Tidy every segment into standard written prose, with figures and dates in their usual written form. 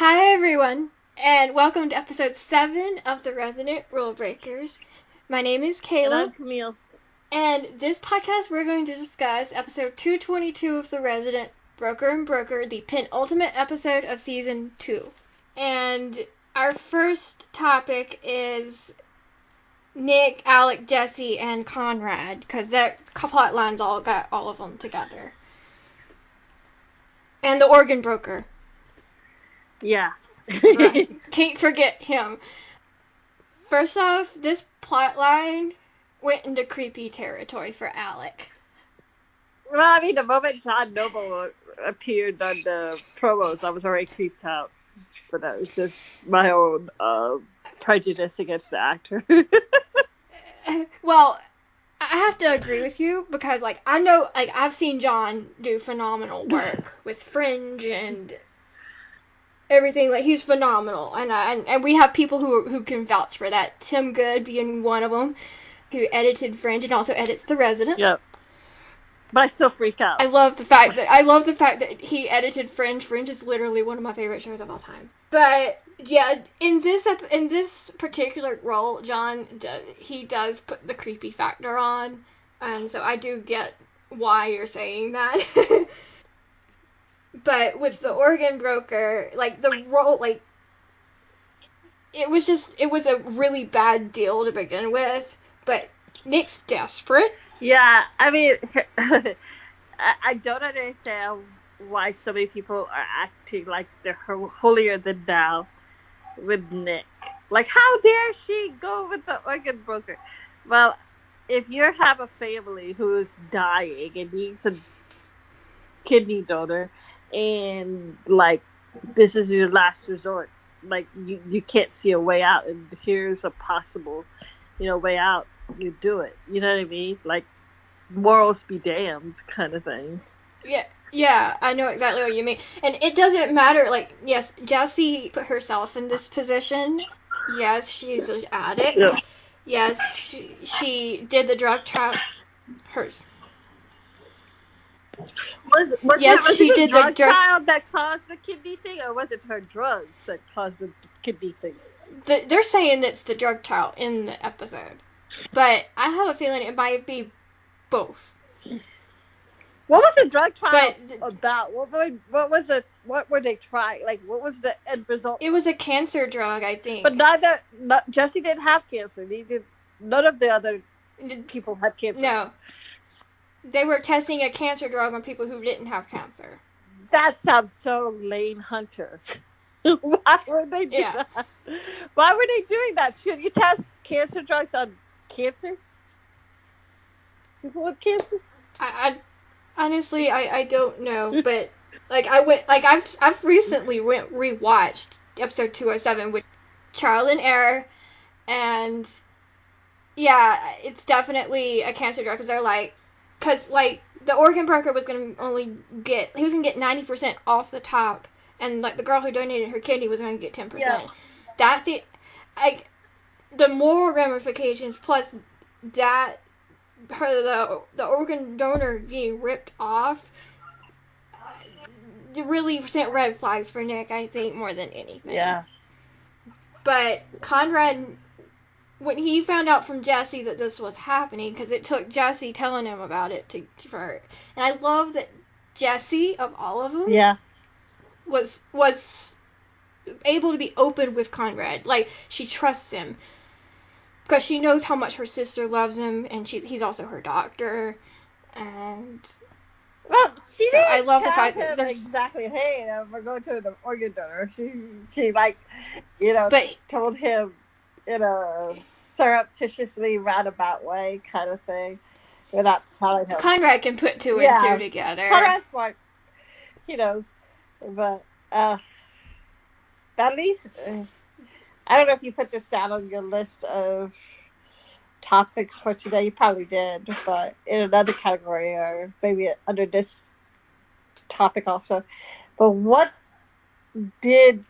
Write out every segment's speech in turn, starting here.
Hi everyone, and welcome to episode 7 of the Resident Rulebreakers. My name is And Kayla, I'm Camille. and this podcast we're going to discuss episode 222 of the Resident Broker and Broker, the penultimate episode of season 2. And our first topic is Nick, Alec, Jessie, and Conrad, because that plot lines all got all of them together. And the organ broker. Yeah. Right. Can't forget him. First off, this plot line went into creepy territory for Alec. Well, I mean, the moment John Noble appeared on the promos, I was already creeped out. But that was just my own prejudice against the actor. Well, I have to agree with you because, I know, I've seen John do phenomenal work with Fringe and everything. He's phenomenal, and we have people who can vouch for that. Tim Good being one of them, who edited Fringe and also edits The Resident. Yep. But I still freak out. I love the fact that he edited Fringe. Fringe is literally one of my favorite shows of all time. But yeah, in this particular role, John he does put the creepy factor on, and so I do get why you're saying that. But with the organ broker, the role, it was a really bad deal to begin with. But Nick's desperate. Yeah, I mean, I don't understand why so many people are acting like they're holier than thou with Nick. How dare she go with the organ broker? Well, if you have a family who is dying and needs a kidney donor, and this is your last resort, you can't see a way out, and here's a possible, way out, you do it. You know what I mean? Morals be damned kind of thing. Yeah, I know exactly what you mean. And it doesn't matter, yes, Jessie put herself in this position. Yes, she's an addict. Yeah. Yes, she did the drug trial. Was it the drug trial that caused the kidney thing, or was it her drugs that caused the kidney thing? They're saying it's the drug trial in the episode. But I have a feeling it might be both. What was the drug trial about? What was it? What were they trying? What was the end result? It was a cancer drug, I think. But Jessie didn't have cancer. None of the other people had cancer. No. They were testing a cancer drug on people who didn't have cancer. That sounds so Lane Hunter. Why would they do that? Why were they doing that? Should you test cancer drugs on cancer? People with cancer? Honestly, I don't know, but I've recently rewatched episode 207 with Trial and Error, and yeah, it's definitely a cancer drug because the organ broker was gonna get 90% off the top, and the girl who donated her kidney was gonna get 10%. Yeah. That's the moral ramifications plus that. The organ donor being ripped off really sent red flags for Nick, I think, more than anything. Yeah. But Conrad, when he found out from Jessie that this was happening, because it took Jessie telling him about it for her, and I love that Jessie, of all of them, was able to be open with Conrad. She trusts him. Because she knows how much her sister loves him, and he's also her doctor, and I love the fact that there's exactly. Hey, we're going to the organ donor. She told him in a surreptitiously roundabout way, kind of thing, without telling him. Conrad can put two and two together. Conrad's smart, but at least. I don't know if you put this down on your list of topics for today. You probably did, but in another category or maybe under this topic also. But what do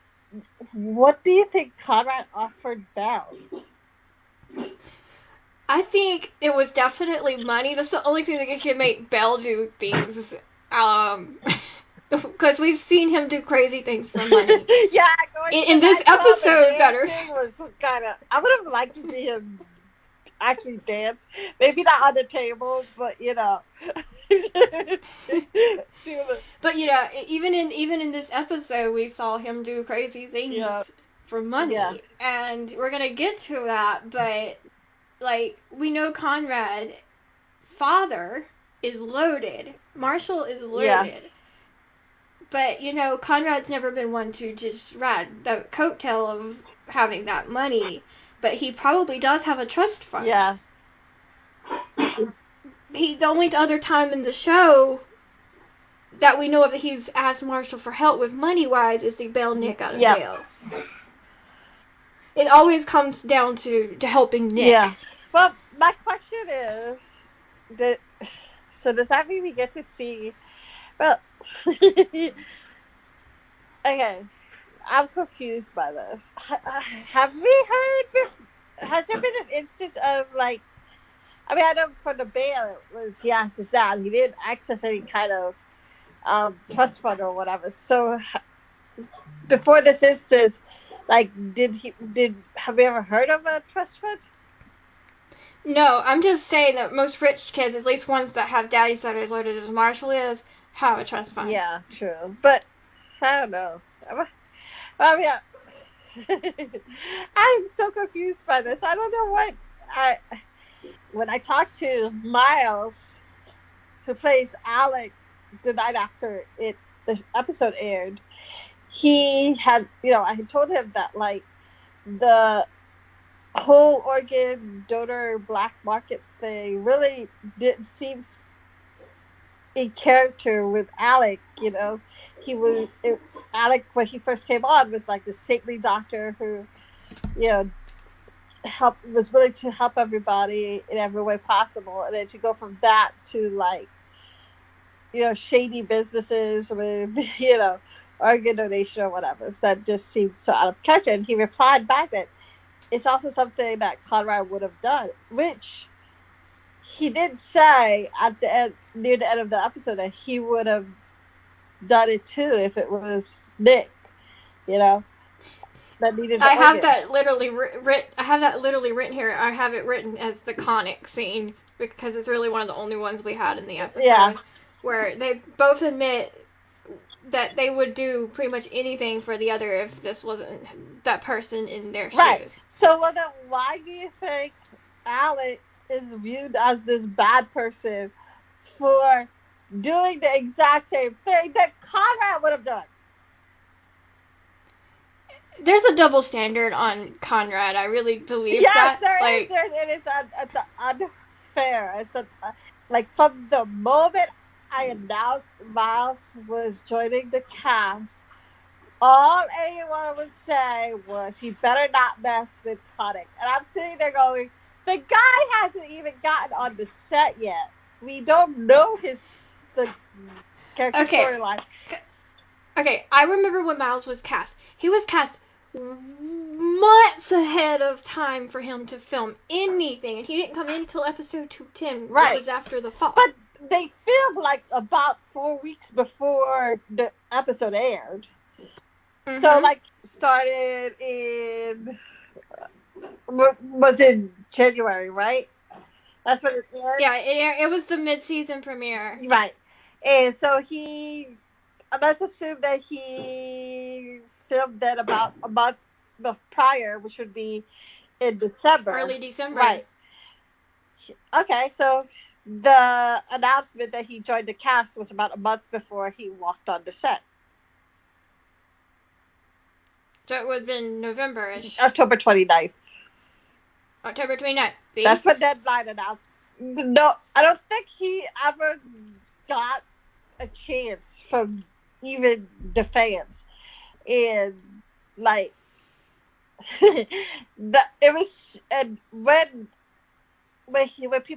you think Conrad offered Belle? I think it was definitely money. That's the only thing that could make Belle do things. Because we've seen him do crazy things for money. Yeah, going In this episode, better. was kind of. I would have liked to see him actually dance. Maybe not on the table, but But even in this episode, we saw him do crazy things for money, and we're gonna get to that. But like, we know Conrad's father is loaded. Marshall is loaded. But Conrad's never been one to just ride the coattail of having that money. But he probably does have a trust fund. Yeah. The only other time in the show that we know of that he's asked Marshall for help with money-wise is to bail Nick out of jail. It always comes down to helping Nick. Yeah. Well, my question is, so does that mean we get to see... Well, okay, I'm confused by this. Have we heard this? Has there been an instance of, like... I mean, I know for the bail, it was he asked his dad. He didn't access any kind of trust fund or whatever. So before this instance, like, have we ever heard of a trust fund? No, I'm just saying that most rich kids, at least ones that have daddies that are as loaded as Marshall is, have a trust fund. Yeah, true. But I don't know. I mean, I'm so confused by this. I don't know what when I talked to Miles, who plays Alec, the night after the episode aired, he had, I had told him that, like, the whole organ donor black market thing really didn't seem in character with Alec. Alec, when he first came on, was like the saintly doctor who, was willing to help everybody in every way possible, and then to go from that to, like, shady businesses with, organ donation or whatever. So that just seemed so out of character. And he replied back that it's also something that Conrad would have done, which he did say at the end, near the end of the episode, that he would have done it too if it was Nick, that needed. I have that literally written here. I have it written as the conic scene because it's really one of the only ones we had in the episode. Yeah. Where they both admit that they would do pretty much anything for the other if this wasn't that person in their shoes. So, well, then why do you think Alec is viewed as this bad person for doing the exact same thing that Conrad would have done? There's a double standard on Conrad. I really believe that. Yes, there is. It is unfair. It's like, from the moment I announced Miles was joining the cast, all anyone would say was, he better not mess with Connick. And I'm sitting there going, the guy hasn't even gotten on the set yet. We don't know the character storyline. Okay, I remember when Miles was cast. He was cast months ahead of time for him to film anything, and he didn't come in until episode 210, which was after the fall. But they filmed, like, about 4 weeks before the episode aired. Mm-hmm. So, like, started in... was in January, right? That's when it aired? Yeah, it was the mid-season premiere. Right. And so let's assume that he filmed that about a month prior, which would be in December. Early December. Right. Okay, so the announcement that he joined the cast was about a month before he walked on the set. So it would have been November-ish. October 29th. October 29th. See? That's what deadline announced. No, I don't think he ever got a chance from even the fans. And, like, it was, and when he left the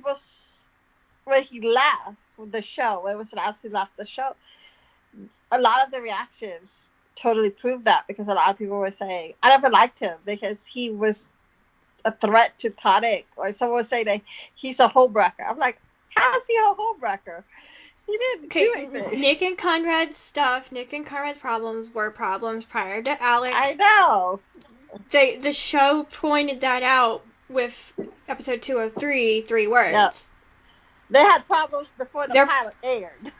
show, it was announced he left the show, a lot of the reactions totally proved that, because a lot of people were saying, I never liked him because he was a threat to Tonic, or someone was saying that he's a homewrecker. I'm like, how is he a homewrecker? He didn't do Okay, anything. Nick and Conrad's problems were problems prior to Alec. I know. The show pointed that out with episode 203, Three Yeah. Words. They had problems before the They're pilot aired.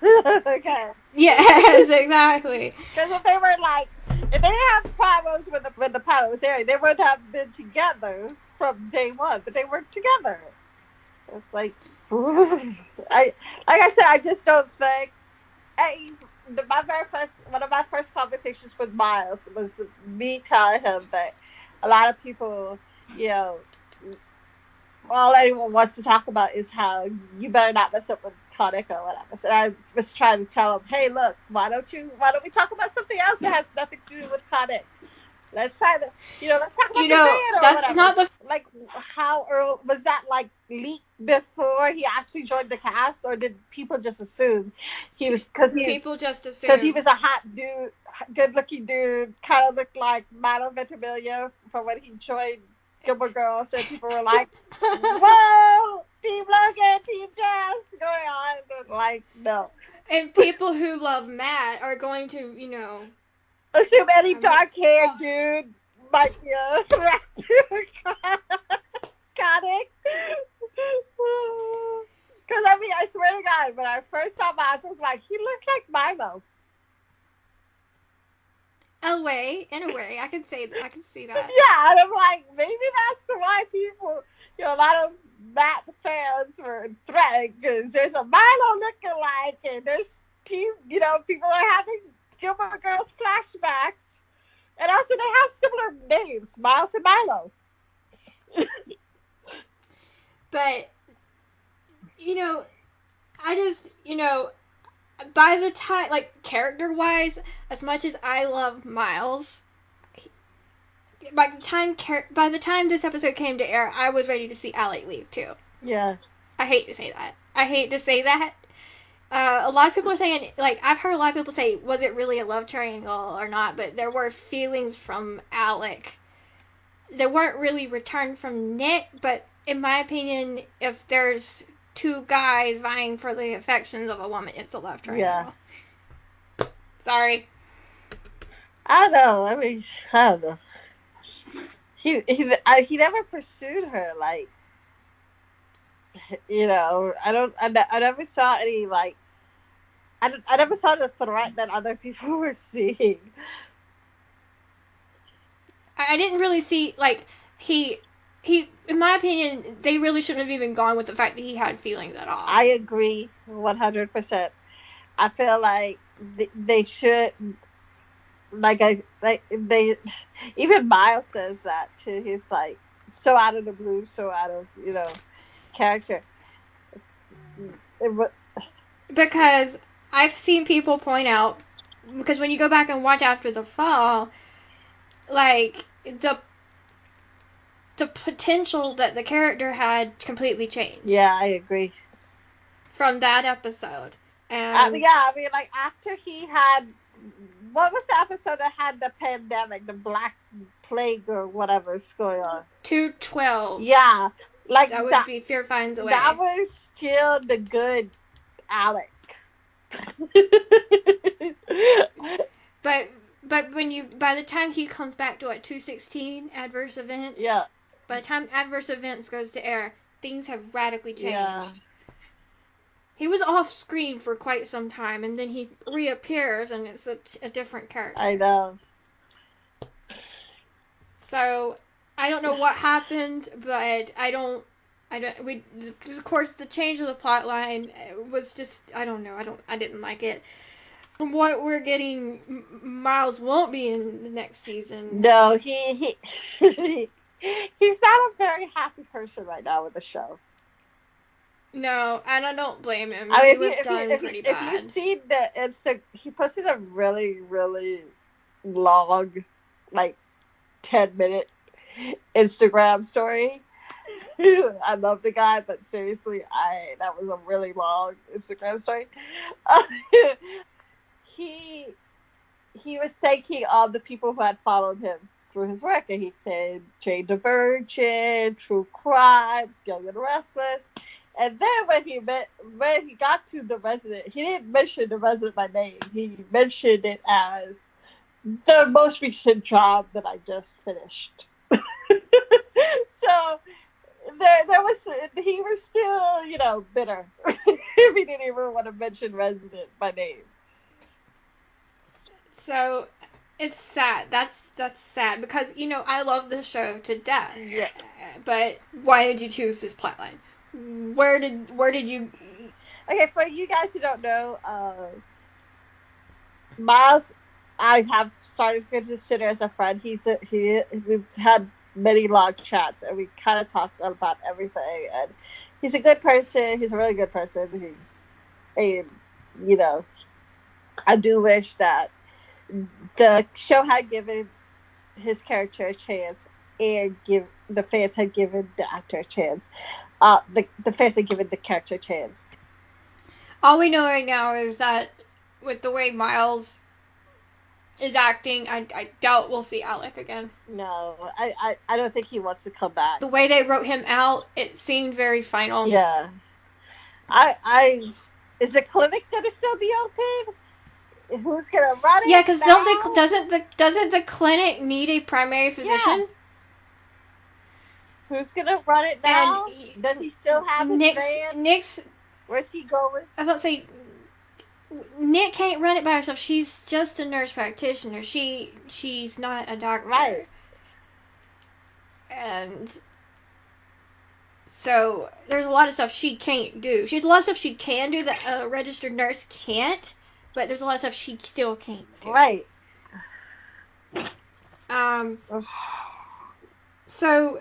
Okay. Yes, exactly. Because if they were like, if they had problems when the pilot was airing, they would have been together from day one, but they weren't together. It's like, like I said, I just don't think. One of my first conversations with Miles was me telling him that a lot of people, you know, all anyone wants to talk about is how you better not mess up with Kodak or whatever. So I was trying to tell him, hey, look, why don't we talk about something else that has nothing to do with Kodak? Let's try to, let's talk about the band or that's whatever. not the. Like, how early was that? Like leaked before he actually joined the cast, or did people just assume he was People just assume because he was a hot dude, good-looking dude, kind of looked like Milo Ventimiglia from when he joined Gilmore Girls, and people were like, "Whoa, Team Logan, Team Jazz, going on." And like, no. And people who love Matt are going to, assume any dark-haired dude might be a threat to Kodak. Because, I mean, I swear to God, when I first saw Miles, I was like, he looks like Milo. In a way, I can see that. Yeah, and I'm like, maybe that's why people, a lot of Matt fans were threatened, because there's a Milo lookalike, and there's, people are having Gilmore Girls flashbacks, and also they have similar names, Miles and Milo. But, I just, by the time, like, character-wise, as much as I love Miles, by the time this episode came to air, I was ready to see Alec leave, too. Yeah. I hate to say that. A lot of people are saying, like, I've heard a lot of people say, was it really a love triangle or not? But there were feelings from Alec. There weren't really returned from Nick, but in my opinion, if there's two guys vying for the affections of a woman, it's a love triangle. Yeah. Sorry. I don't know. I mean, I don't know. He never pursued her, like, I never saw any, like, I never saw the threat that other people were seeing. I didn't really see, like, he, in my opinion, they really shouldn't have even gone with the fact that he had feelings at all. I agree 100%. I feel like they should, even Miles says that too. He's like, so out of the blue, so out of, character. Because I've seen people point out, because when you go back and watch After the Fall, like, the potential that the character had completely changed. Yeah, I agree. From that episode. And I mean, like, after he had, what was the episode that had the pandemic, the Black Plague or whatever's going on? 212. Yeah. Like, that would be Fear Finds a Way. That was still the good Alec. But by the time he comes back to 216 Adverse Events, yeah. By the time Adverse Events goes to air, things have radically changed. Yeah. He was off screen for quite some time, and then he reappears, and it's a different character. I know. So I don't know what happened, but of course, the change of the plot line was just, I don't know, I didn't like it. From what we're getting, Miles won't be in the next season. No, he's not a very happy person right now with the show. No, and I don't blame him. I mean, he was done pretty bad. If you see he posted a really, really long, like, 10-minute Instagram story. I love the guy, but seriously, that was a really long Instagram story. He was thanking all the people who had followed him through his work, and he said Jane the Virgin, True Crime, Young and Restless. And then when he got to the resident, he didn't mention the resident by name. He mentioned it as the most recent job that I just finished. So there was he was still bitter. He didn't even want to mention resident by name. So it's sad. That's sad because I love the show to death. Yeah. But why did you choose this plotline? Where did you? Okay, for you guys who don't know, Miles, I have started to consider as a friend. We've had many long chats, and we kind of talked about everything. And he's a good person. He's a really good person. I do wish that the show had given his character a chance, and the fans had given the actor a chance. The fans had given the character a chance. All we know right now is that with the way Miles is acting, I doubt we'll see Alec again. No, I don't think he wants to come back. The way they wrote him out, it seemed very final. Yeah. Is the clinic gonna still be open? Who's gonna run it? Yeah, because doesn't the clinic need a primary physician? Yeah. Who's gonna run it now? And does he still have his van? Where's he going? I was about to say, Nick can't run it by herself. She's just a nurse practitioner. She's not a doctor. Right. And so there's a lot of stuff she can't do. She's a lot of stuff she can do that a registered nurse can't, but there's a lot of stuff she still can't do. Right. So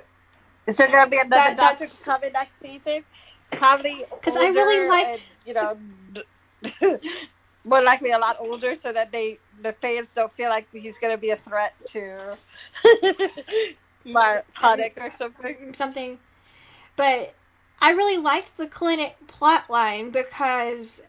is there gonna be another doctor coming next season? Probably because I really liked more likely a lot older, so that the fans don't feel like he's gonna be a threat to my product or something. But I really liked the clinic plotline because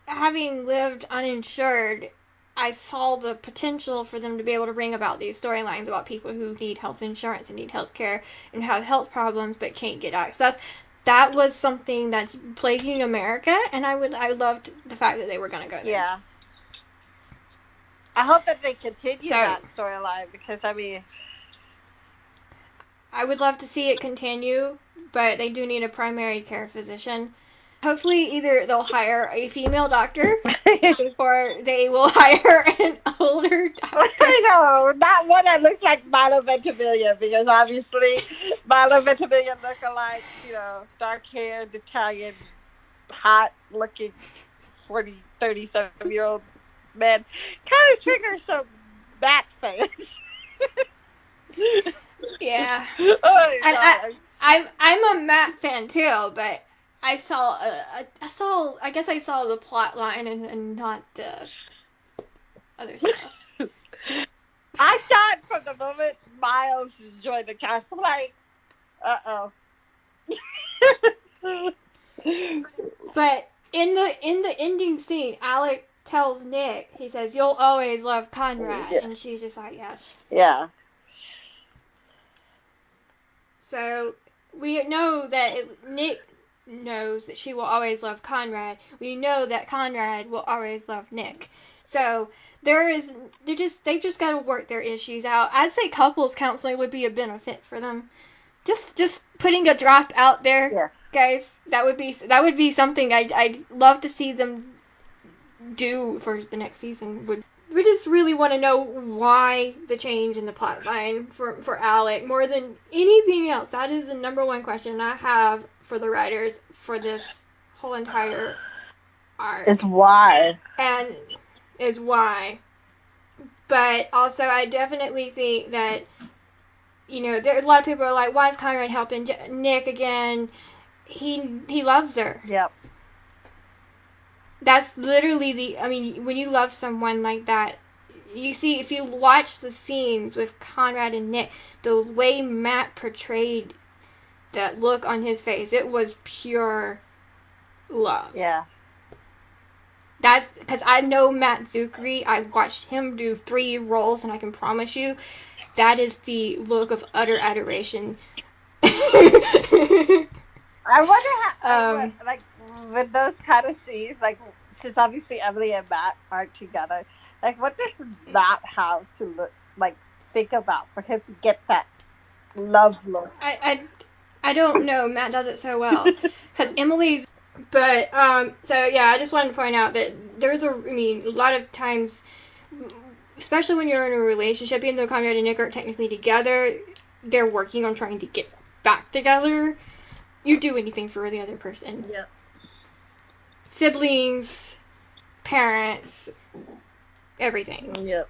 having lived uninsured, I saw the potential for them to be able to bring about these storylines about people who need health insurance and need health care and have health problems but can't get access. That was something that's plaguing America, and I loved the fact that they were going to go there. Yeah. I hope that they continue that storyline because, I would love to see it continue, but they do need a primary care physician. Hopefully either they'll hire a female doctor or they will hire an older doctor. I know, not one that looks like Milo Ventimiglia, because obviously Milo Ventimiglia looks like, dark-haired, Italian, hot-looking 37-year-old man. Kind of triggers some Matt fans. Yeah. Oh, and I'm a Matt fan too, but I saw the plot line and not the other stuff. I thought from the moment Miles joined the cast, I'm like, uh-oh. But in the ending scene, Alec tells Nick, he says, "You'll always love Conrad," and she's just like, "Yes." Yeah. So we know that Nick knows that she will always love Conrad. We know that Conrad will always love Nick. So they've just got to work their issues out. I'd say couples counseling would be a benefit for them. Just putting a draft out there, guys. That would be something I'd love to see them do for the next season. We just really want to know why the change in the plotline for Alec more than anything else. That is the number one question I have for the writers for this whole entire arc. It's why. And is why. But also, I definitely think that, there a lot of people are like, why is Conrad helping Nick again? He loves her. Yep. That's literally when you love someone like that, you see, if you watch the scenes with Conrad and Nick, the way Matt portrayed that look on his face, it was pure love. Yeah. That's because I know Matt Zuckery. I've watched him do 3 roles, and I can promise you, that is the look of utter adoration. I wonder how, Um, like, with those kind of scenes, like, since obviously Emily and Matt aren't together, like, what does Matt have to look, like, think about for him to get that love look? I don't know. Matt does it so well because Emily's. But so yeah, I just wanted to point out that a lot of times, especially when you're in a relationship, even though Conrad and Nick are technically together, they're working on trying to get back together. You do anything for the other person. Yep. Siblings, parents, everything. Yep.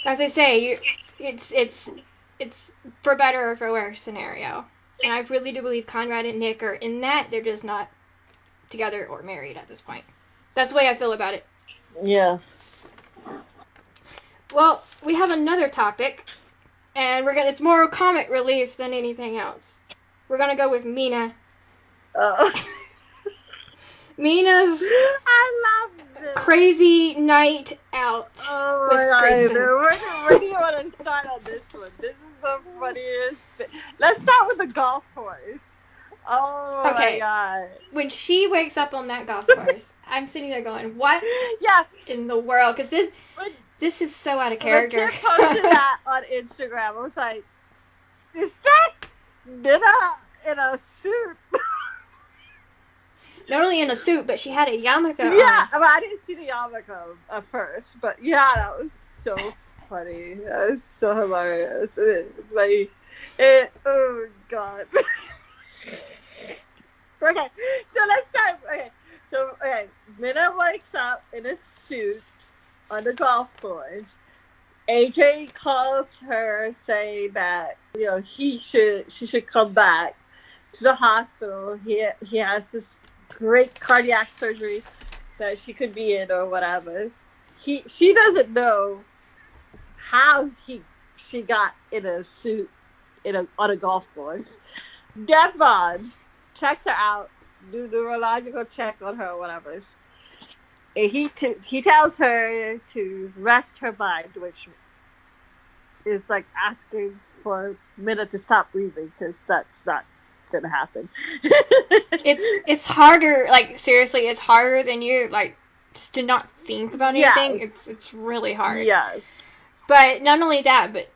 As I say, it's for better or for worse scenario. And I really do believe Conrad and Nick are in that. They're just not together or married at this point. That's the way I feel about it. Yeah. Well, we have another topic, and it's more comic relief than anything else. We're gonna go with Mina. Oh. Mina's I love this. crazy night out Oh with my God. Grayson. Where do you want to start on this one? This is the funniest thing. Let's start with the golf course. Oh Okay. my God. When she wakes up on that golf course, I'm sitting there going, what Yeah. in the world? Because this is so out of character. When Kim posted that on Instagram, I was like, is that Mina in a suit? Not only in a suit, but she had a yarmulke on. Yeah, I mean, I didn't see the yarmulke at first, but yeah, that was so funny. That was so hilarious. Oh God. Okay, so let's start. Okay, Mina wakes up in a suit on the golf course. AJ calls her saying that she should come back to the hospital. He has this great cardiac surgery that she could be in or whatever. She doesn't know how she got in a suit on a golf course. Devon checks her out, do neurological check on her or whatever. And he tells her to rest her mind, which is like asking for Mina to stop breathing, because that's not gonna happen. It's harder, like seriously, it's harder than you like just to not think about anything. Yeah. It's really hard. Yes. But not only that, but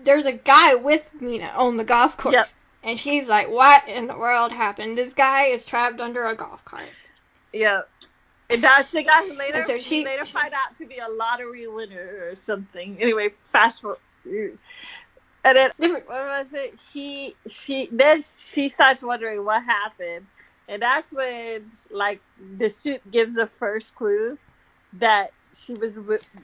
there's a guy with Mina on the golf course. Yep. And she's like, what in the world happened? This guy is trapped under a golf cart. Yeah. And that's the guy who later find out to be a lottery winner or something. Anyway, fast forward. And then, what was it? Then she starts wondering what happened. And that's when, like, the suit gives the first clue that she was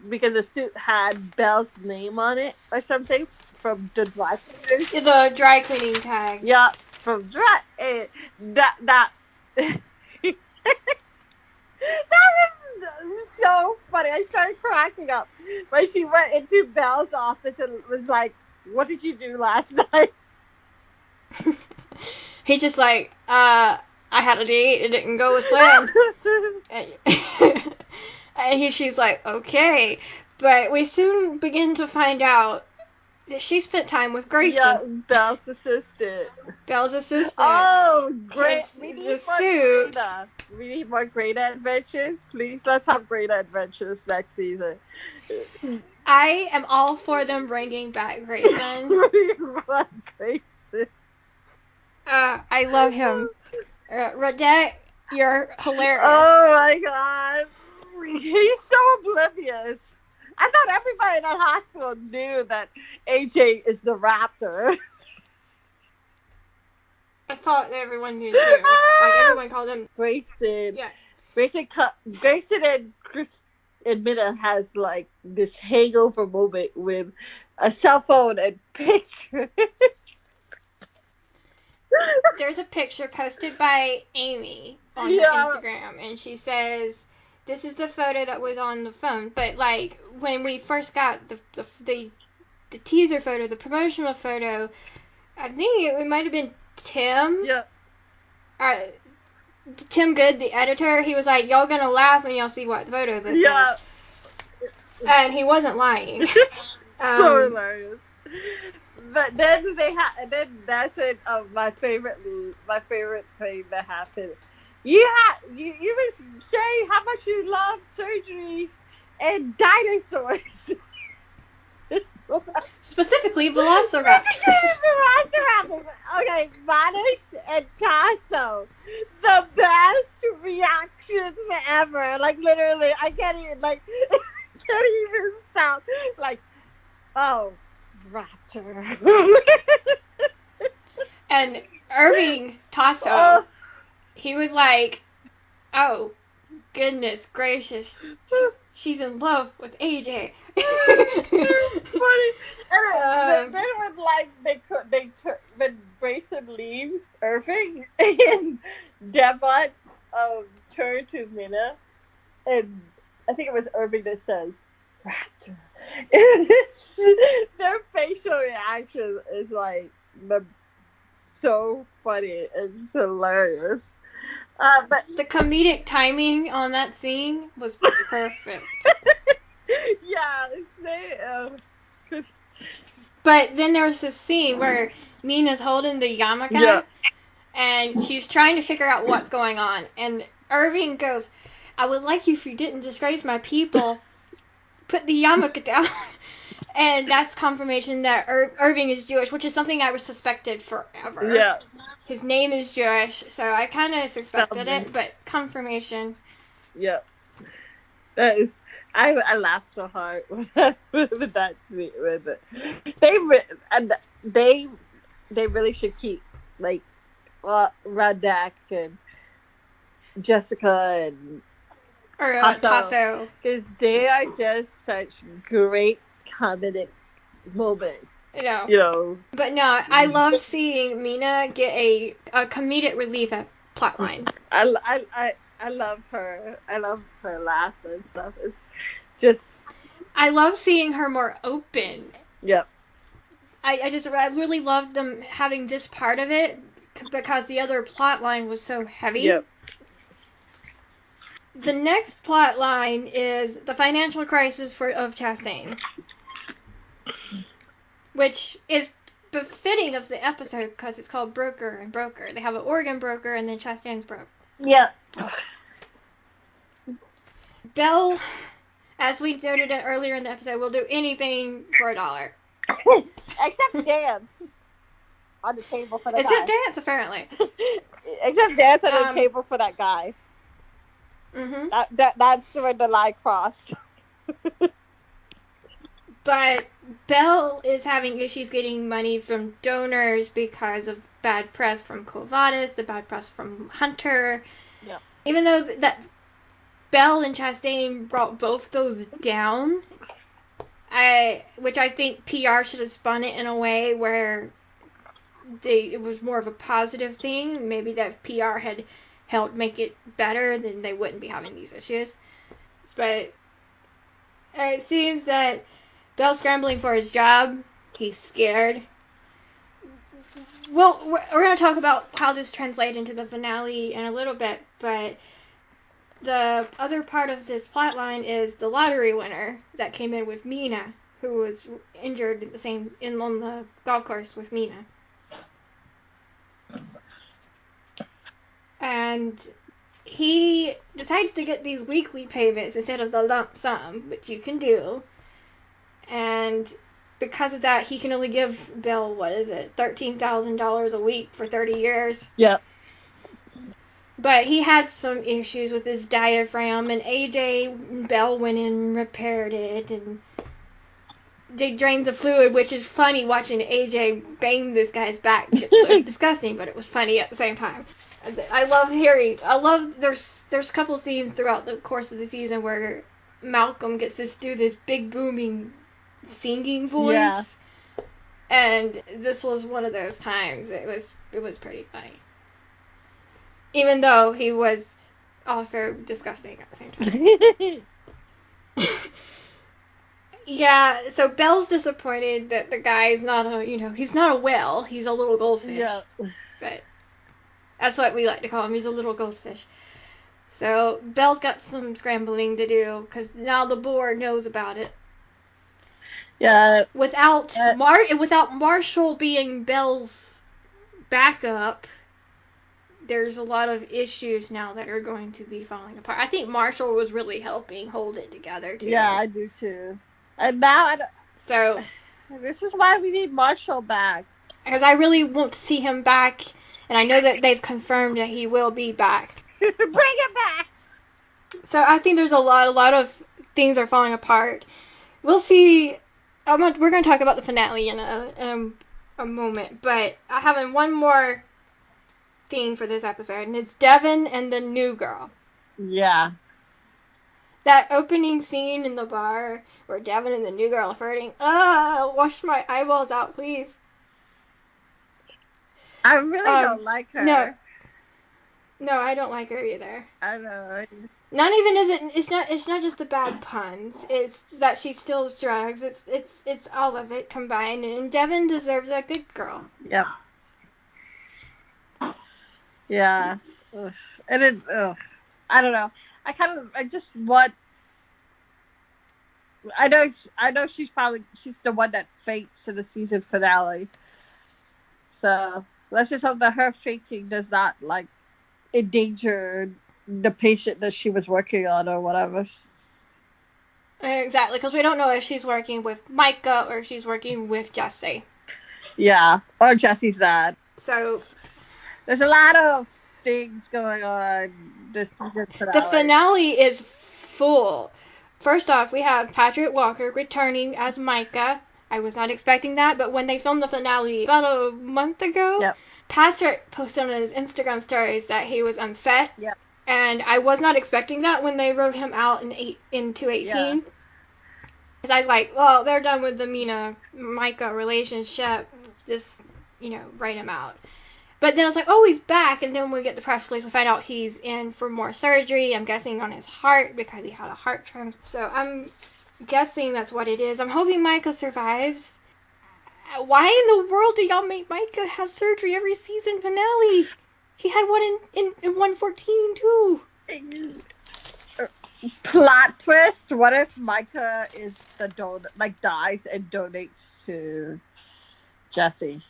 because the suit had Belle's name on it or something from the dry cleaners. The dry cleaning tag. Yeah, from dry. That is so funny. I started cracking up when she went into Belle's office and was like, "What did you do last night?" He's just like, I had a date. It didn't go as planned. And she's like, okay. But we soon begin to find out that she spent time with Grayson. Yeah, Belle's assistant. Bell's assistant. Oh, great. We need the suit. Greta. We need more Greta adventures. Please, let's have Greta adventures next season. I am all for them bringing back Grayson. I love him. Rodette, you're hilarious. Oh my God. He's so oblivious. I thought everybody in that hospital knew that AJ is the raptor. I thought everyone knew too. Like everyone called him Grayson. Yeah. Grayson and Chris and Mina has like this hangover moment with a cell phone and pictures. There's a picture posted by Amy on Instagram, and she says, "This is the photo that was on the phone." But like when we first got the teaser photo, the promotional photo, I think it might have been Tim. Yeah. Tim Good, the editor, he was like, "Y'all gonna laugh when y'all see what photo this is." And he wasn't lying. So hilarious. But then then that's it. My favorite thing that happened. You even say how much you love surgery and dinosaurs. Specifically, velociraptors. Okay, Manish and Tasso, the best reactions ever. Like literally, I can't even stop. Like, oh, raptor. And Irving Tasso, he was like, oh, goodness gracious, she's in love with AJ. Funny. And then when Grayson leaves Irving and Devon turned to Mina, and I think it was Irving that says, raptor. Their facial reaction is like so funny and hilarious. But the comedic timing on that scene was perfect. Yeah, but then there was this scene where Mina's holding the yamika, and she's trying to figure out what's going on. And Irving goes, I would like you if you didn't disgrace my people. Put the yamika down. And that's confirmation that Irving is Jewish, which is something I was suspected forever. Yeah. His name is Jewish, so I kind of suspected it, but confirmation. Yeah. That is, I laughed so hard with that scene. With it. They really should keep like Radak and Jessica and Tasso, because they are just such great comedic moments. You know. You know. But no, I love seeing Mina get a comedic relief plotline. I love her. I love her laugh and stuff. It's just. I love seeing her more open. Yep. I really loved them having this part of it because the other plot line was so heavy. Yep. The next plot line is the financial crisis of Chastain, which is befitting of the episode because it's called Broker and Broker. They have an organ broker and then Chastain's broke. Yeah. Belle, as we noted earlier in the episode, will do anything for $1. Except dance on the table for the guy. Except dance, apparently. Except dance on the table for that guy. Mm-hmm. That's where the line crossed. But Belle is having issues getting money from donors because of bad press from Quo Vadis, the bad press from Hunter. Yeah. Even though that Belle and Chastain brought both those down, which I think PR should have spun it in a way where it was more of a positive thing. Maybe that PR had helped make it better, then they wouldn't be having these issues. But it seems that Belle's scrambling for his job. He's scared. Well, we're going to talk about how this translates into the finale in a little bit, but the other part of this plotline is the lottery winner that came in with Mina, who was injured on the golf course with Mina. And he decides to get these weekly payments instead of the lump sum, which you can do. And because of that, he can only give Belle, $13,000 a week for 30 years. Yeah. But he had some issues with his diaphragm, and AJ and Belle went in and repaired it, and they drained the fluid, which is funny watching AJ bang this guy's back. It's disgusting, but it was funny at the same time. There's a couple scenes throughout the course of the season where Malcolm gets to do this big booming singing voice. Yeah. And this was one of those times. It was pretty funny. Even though he was also disgusting at the same time. Yeah, so Belle's disappointed that the guy's not he's not a whale, he's a little goldfish. Yeah. But that's what we like to call him, he's a little goldfish. So Belle's got some scrambling to do, because now the board knows about it. Yeah. Without without Marshall being Belle's backup, there's a lot of issues now that are going to be falling apart. I think Marshall was really helping hold it together too. Yeah, I do too. And now So this is why we need Marshall back. Because I really want to see him back, and I know that they've confirmed that he will be back. Bring him back. So I think there's a lot of things are falling apart. We'll see. We're going to talk about the finale in a moment, but I have one more thing for this episode, and it's Devin and the new girl. Yeah. That opening scene in the bar where Devin and the new girl are flirting. Wash my eyeballs out, please. I really don't like her. No, I don't like her either. I know. Not even is it. It's not just the bad puns. It's that she steals drugs. It's all of it combined. And Devin deserves a good girl. Yep. Yeah. Ugh. And it. I don't know. I just want. I know she's the one that faints in the season finale. So let's just hope that her fainting does not endanger the patient that she was working on or whatever. Exactly, because we don't know if she's working with Micah or if she's working with Jessie. Yeah, or Jessie's dad. So there's a lot of things going on this season finale. The finale is full. First off, we have Patrick Walker returning as Micah. I was not expecting that, but when they filmed the finale about a month ago, yep. Patrick posted on his Instagram stories that he was on set. Yep. And I was not expecting that when they wrote him out in 218. Yeah. Because I was like, well, they're done with the Mina-Micah relationship. Just, write him out. But then I was like, oh, he's back. And then we get the press release. We find out he's in for more surgery. I'm guessing on his heart because he had a heart transplant. So I'm guessing that's what it is. I'm hoping Micah survives. Why in the world do y'all make Micah have surgery every season finale? He had one in 114 too. Plot twist. What if Micah is dies and donates to Jessie?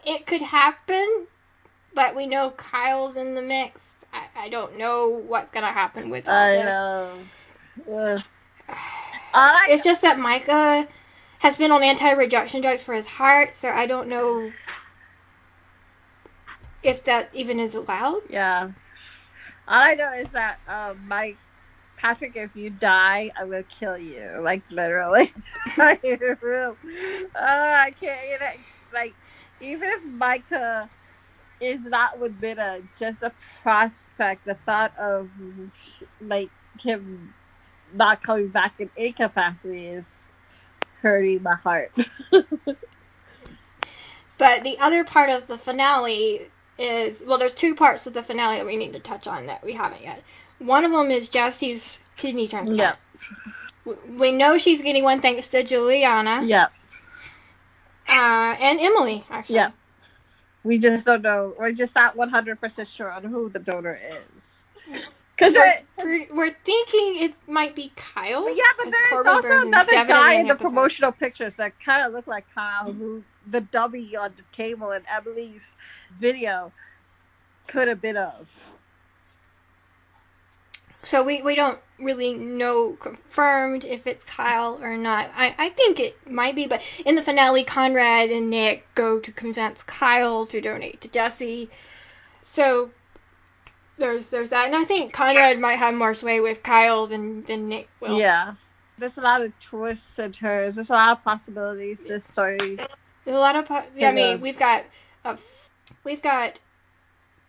It could happen, but we know Kyle's in the mix. I don't know what's gonna happen with all this. I know. It's just that Micah has been on anti-rejection drugs for his heart, so I don't know if that even is allowed. Yeah. All I know is that Patrick, if you die, I will kill you. Literally. I will. I can't. Even if Micah is not with Mina, just the prospect, the thought of him not coming back in incapacity is hurting my heart. But the other part of the finale is, there's two parts of the finale that we need to touch on that we haven't yet. One of them is Jessie's kidney transplant. Yep. We know she's getting one thanks to Juliana. Yep. And Emily, actually. Yep. We just don't know. We're just not 100% sure on who the donor is. Because we're thinking it might be Kyle. Yeah, but there's also another guy in the promotional pictures that kind of look like Kyle, who the dummy on the table in Emily's video could have been of. So we don't really know confirmed if it's Kyle or not. I think it might be, but in the finale, Conrad and Nick go to convince Kyle to donate to Jessie. So there's that, and I think Conrad might have more sway with Kyle than Nick will. Yeah, there's a lot of twists and turns. There's a lot of possibilities. This story. There's a lot of. I mean, we've got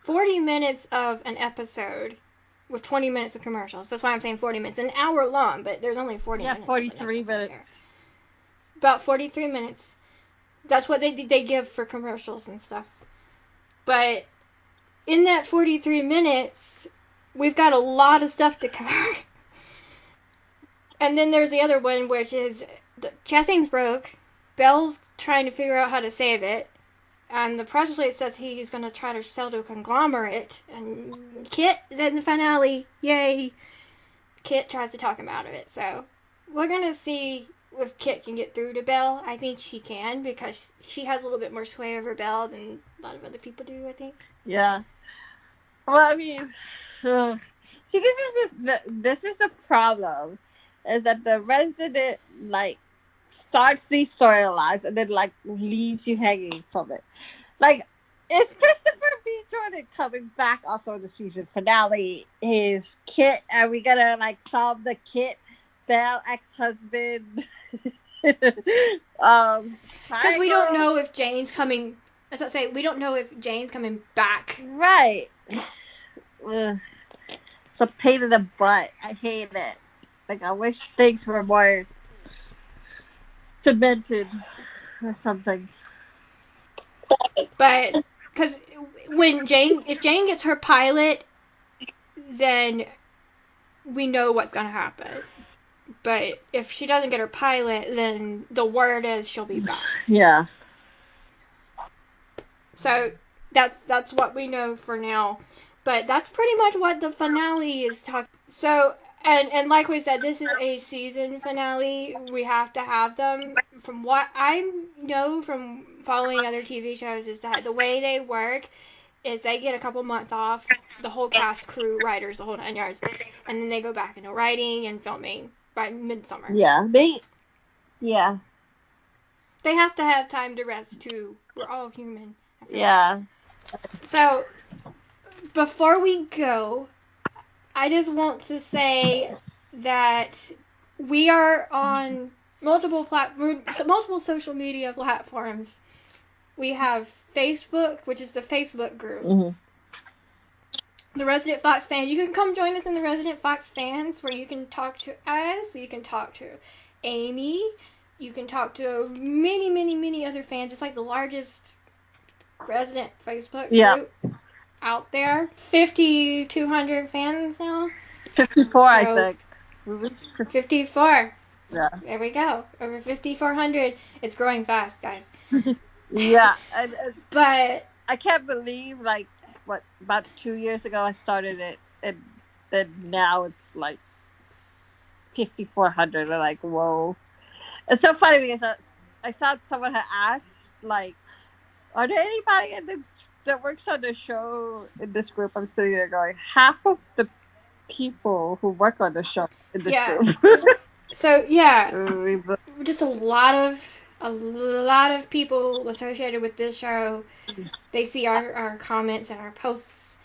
40 minutes of an episode with 20 minutes of commercials. That's why I'm saying 40 minutes. An hour long, but there's only 40 minutes. Yeah, 43 minutes. Here. About 43 minutes. That's what they give for commercials and stuff. But in that 43 minutes, we've got a lot of stuff to cover. And then there's the other one, which is Chessing's broke. Belle's trying to figure out how to save it. And the press release says he's going to try to sell to a conglomerate. And Kit is in the finale. Yay. Kit tries to talk him out of it. So we're going to see if Kit can get through to Belle. I think she can because she has a little bit more sway over Belle than a lot of other people do, I think. Yeah. Well, I mean, see, this is the problem, is that the Resident, like, starts these storylines and then, like, leaves you hanging from it. Like, is Christopher B. Jordan coming back also in the season finale? Is Kit, are we gonna, like, solve the Kit, Belle, ex-husband, Because we don't know if Jane's coming, as I say, we don't know if Jane's coming back. Right. Ugh. It's a pain in the butt. I hate it. Like, I wish things were more cemented or something. But because if Jane gets her pilot, then we know what's gonna happen. But if she doesn't get her pilot, then the word is she'll be back. Yeah. So that's what we know for now. But that's pretty much what the finale is talking. So and like we said, this is a season finale. We have to have them. From what I know from following other TV shows, is that the way they work is they get a couple months off, the whole cast, crew, writers, the whole 9 yards, and then they go back into writing and filming by midsummer. Yeah. They have to have time to rest too. We're all human. Yeah. So before we go, I just want to say that we are on multiple social media platforms. We have Facebook, which is the Facebook group. Mm-hmm. The Resident Fox Fan. You can come join us in the Resident Fox Fans, where you can talk to us, you can talk to Amy, you can talk to many, many, many other fans. It's like the largest Resident Facebook group out there. 5,200 fans now. 54, I think. 54. Yeah. There we go. Over 5,400. It's growing fast, guys. Yeah. But I can't believe, like, about 2 years ago I started it, and then now it's like 5,400. I'm like, whoa. It's so funny because I saw someone had asked, like, are there anybody that works on the show in this group? I'm sitting there going, half of the people who work on the show in this group. So just a lot of people associated with this show. They see our comments and our posts,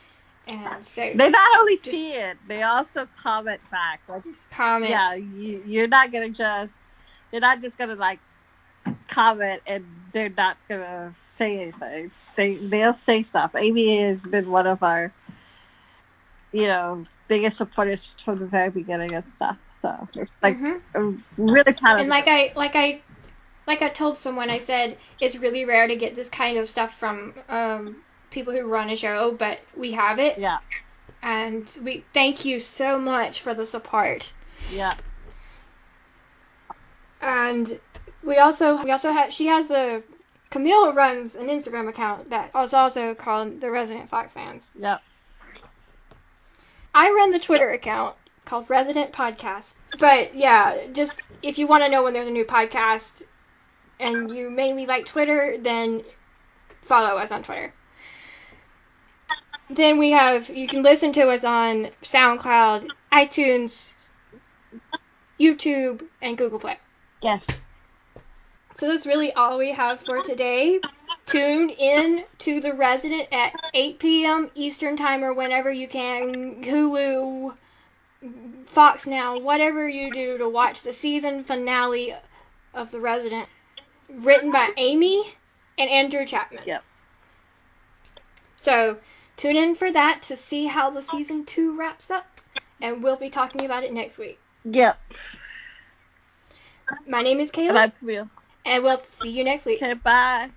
and so they not only see it, they also comment back. Like, comment. Yeah, you're not just gonna like comment and they're not gonna say anything. They'll say stuff. Amy has been one of our, biggest supporters from the very beginning and stuff. So it's like I'm really proud of. And like I told someone, I said it's really rare to get this kind of stuff from people who run a show, but we have it. Yeah. And we thank you so much for the support. Yeah. And we also have, Camille runs an Instagram account that is also called the Resident Fox Fans. Yep. I run the Twitter account. It's called Resident Podcast. But yeah, just if you want to know when there's a new podcast and you mainly like Twitter, then follow us on Twitter. Then you can listen to us on SoundCloud, iTunes, YouTube, and Google Play. Yes. So that's really all we have for today. Tune in to The Resident at 8 p.m. Eastern Time or whenever you can. Hulu, Fox Now, whatever you do to watch the season finale of The Resident. Written by Amy and Andrew Chapman. Yep. So tune in for that to see how the season 2 wraps up. And we'll be talking about it next week. Yep. My name is Kayla. And I'm Camille. And we'll see you next week. Okay, bye.